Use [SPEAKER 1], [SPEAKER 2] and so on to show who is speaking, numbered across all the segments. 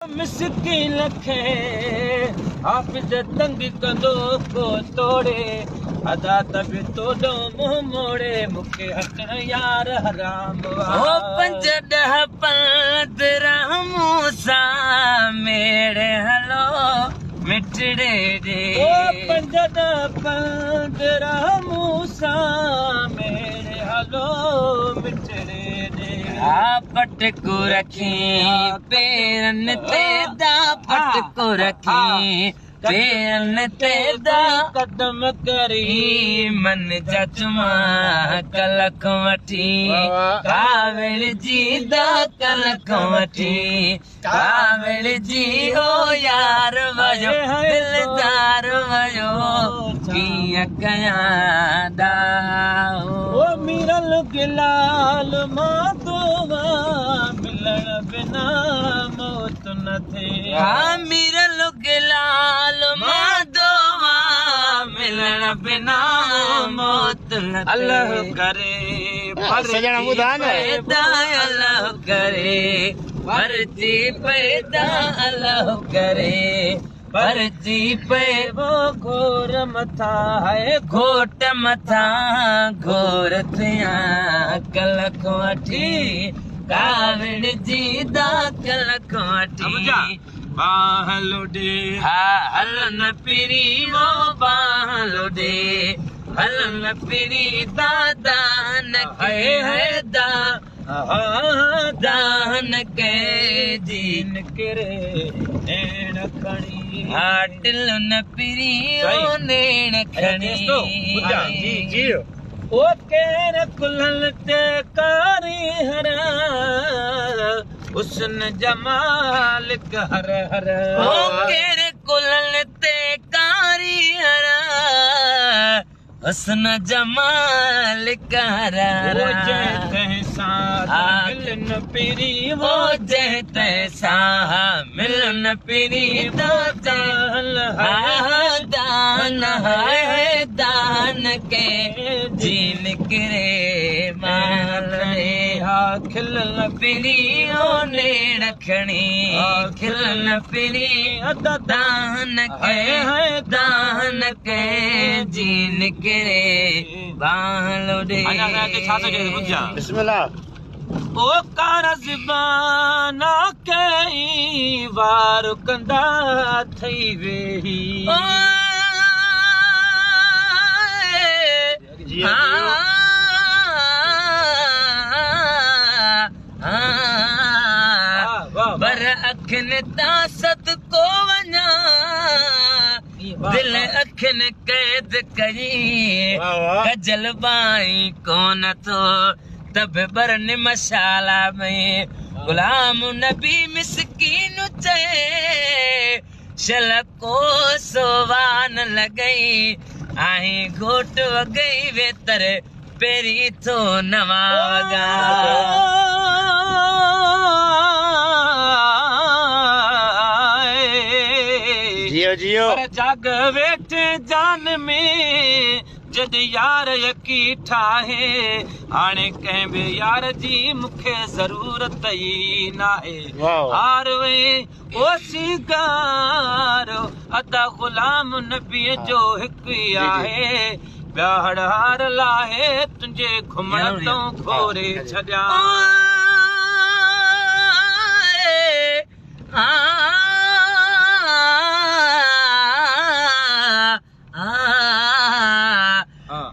[SPEAKER 1] मिसकिन खे हाफ़िज़ तंग कंदो को तोड़े अदा तबि तोड़ो मुंह मोड़े मूंखे हटण यार हराम
[SPEAKER 2] ओ 5-10 15 मूंसां मेरे हलो मिठड़े दे
[SPEAKER 1] ओ 5-10 15 मूंसां मेरे हलो मिठड़े दे
[SPEAKER 2] पट को रखी पेरन ते दा पट को रखी पेरन ते दा
[SPEAKER 1] कदम करी
[SPEAKER 2] मन जचमा कलक वठी कावड़ जी दा कलक वठी कावड़ जी ओ यार वजो दिलदार वजो कीअं कयां दा
[SPEAKER 1] ओ मिरल गिलाल माधोवा मिलण बिना मौत न थे
[SPEAKER 2] मिरल गिलाल माधोवा मिलण बिना मौत न थे
[SPEAKER 1] अल्लाह करे
[SPEAKER 3] सजण ॿुधा न
[SPEAKER 2] पैदा अल्लाह करे मर्जी पैदा अल्लाह करे मर्जी पे
[SPEAKER 1] वो घोर मथा है
[SPEAKER 2] घोट मथा घोर थिया कलक वठी कावड़ जी दा कलक वठी
[SPEAKER 1] बाह लुडे
[SPEAKER 2] हा हलन पिरी वो बाह लुडे हलन पिरी दादा न के है दा दान के जीन
[SPEAKER 1] करे नैण खणी
[SPEAKER 2] हाटिल न पिरी ओ नेण खणी
[SPEAKER 1] ओ केर कुल्हल ते कारी हरा हुस्न जमाल हर हर
[SPEAKER 2] ओ केर कुल्हल ते कारी हरा हुस्न जमाल हर
[SPEAKER 1] वो जय मिलन पिरी
[SPEAKER 2] वो जय तैसा मिलन पिरी दान है दान के जीन करे माल
[SPEAKER 1] खिलन
[SPEAKER 2] पिरी ओ नेण खणी खिलन पिरी दान के जीन करे बालो दे
[SPEAKER 3] बिस्मिल्लाह
[SPEAKER 1] ओ कारा ज़बाना कई वार कंदा थई वेही
[SPEAKER 2] बर अखिन ता सदको वञा दिल अखिन कैद कई कजल बाई कोन थो तब बरन मशाला में गुलाम नबी मिसकीन चए शलको सोवान लगई आई घोट वगई वेतर पेरी थो नवा वगा
[SPEAKER 3] जियो जियो
[SPEAKER 1] जाग वेठे जान में जद यार यकी ठाहे हाणे कंहिं बि यार जी मूंखे ज़रूरत ई नाहे हार वे ओ सिंगारो अदा ग़ुलाम नबीअ जो हिकु ई आहे ॿिया हार लाहे तुंहिंजे घुमण तो घोरे छॾिया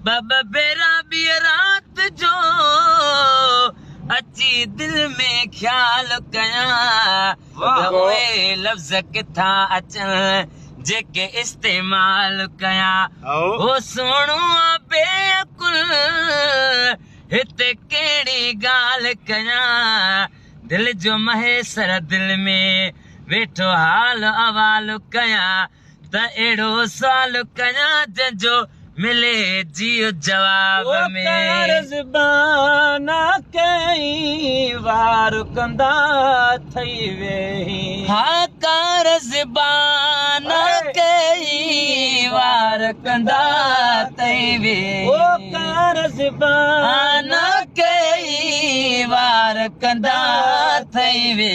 [SPEAKER 1] बाबा बेरा बि रात जो अची दिल में ख्याल कयां ओए लफ्ज़ किथां अचनि जेके इस्तेमाल कयां ओ सोणो बेअकुल हिते कहिड़ी ॻाल्हि कयां दिल जो महेसर दिल में वेठो हाल अवाल कयां त अहिड़ो सुवाल कयां जंहिंजो मिले जियो जवाब में ज़बाना कई वार कंदा थई वेही हा कार ज़बाना कई वार कंदा थई वेही ओ कार ज़बाना कई
[SPEAKER 2] वार कंदा थई वे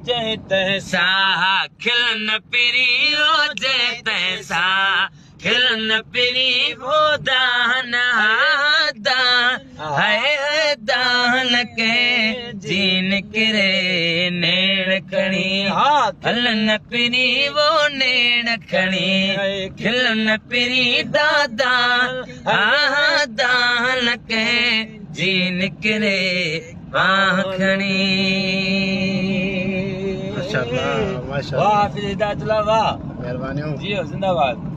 [SPEAKER 1] जय तंहिं
[SPEAKER 2] साह खिलन पिरी ओ जय तंहिं साह खिलन पिरी वो दान है दान के जीन किरे नेण खणी हलन पिरी वो नेण खणी खिलन पिरी दादा दान के जीन किरे बाह खणी
[SPEAKER 3] माशाअल्लाह
[SPEAKER 1] वाह हाफिज हिदायतुल्लाह वाह
[SPEAKER 3] मेहरबानी
[SPEAKER 1] जियो जिंदाबाद